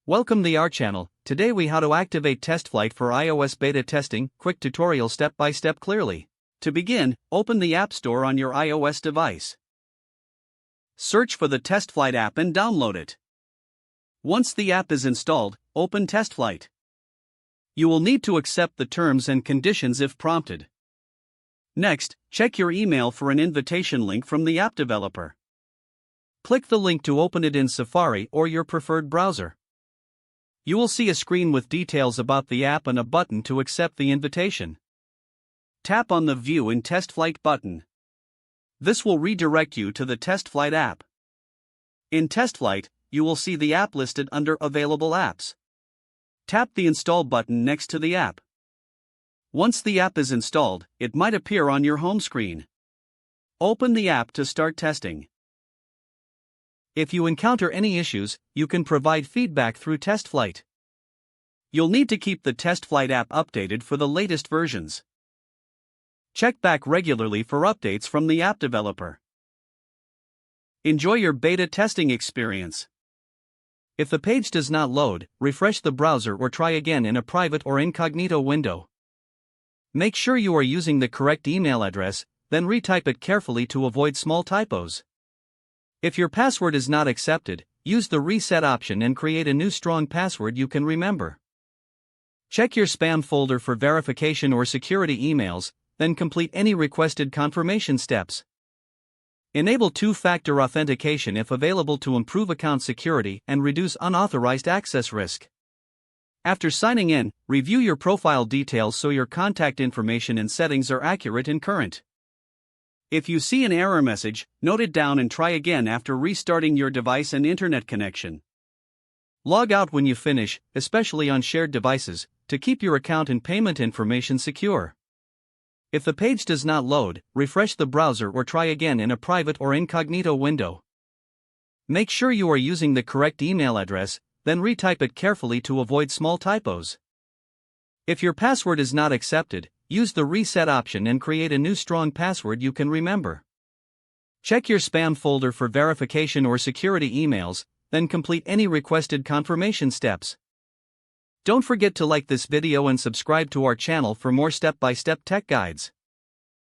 Welcome to our channel. Today we how to activate TestFlight for iOS beta testing, quick tutorial step by step clearly. To begin, open the App Store on your iOS device. Search for the TestFlight app and download it. Once the app is installed, open TestFlight. You will need to accept the terms and conditions if prompted. Next, check your email for an invitation link from the app developer. Click the link to open it in Safari or your preferred browser. You will see a screen with details about the app and a button to accept the invitation. Tap on the View in TestFlight button. This will redirect you to the TestFlight app. In TestFlight, you will see the app listed under Available Apps. Tap the Install button next to the app. Once the app is installed, it might appear on your home screen. Open the app to start testing. If you encounter any issues, you can provide feedback through TestFlight. You'll need to keep the TestFlight app updated for the latest versions. Check back regularly for updates from the app developer. Enjoy your beta testing experience. If the page does not load, refresh the browser or try again in a private or incognito window. Make sure you are using the correct email address, then retype it carefully to avoid small typos. If your password is not accepted, use the reset option and create a new strong password you can remember. Check your spam folder for verification or security emails, then complete any requested confirmation steps. Enable two-factor authentication if available to improve account security and reduce unauthorized access risk. After signing in, review your profile details so your contact information and settings are accurate and current. If you see an error message, note it down and try again after restarting your device and internet connection. Log out when you finish, especially on shared devices, to keep your account and payment information secure. If the page does not load, refresh the browser or try again in a private or incognito window. Make sure you are using the correct email address, then retype it carefully to avoid small typos. If your password is not accepted, use the reset option and create a new strong password you can remember. Check your spam folder for verification or security emails, then complete any requested confirmation steps. Don't forget to like this video and subscribe to our channel for more step-by-step tech guides.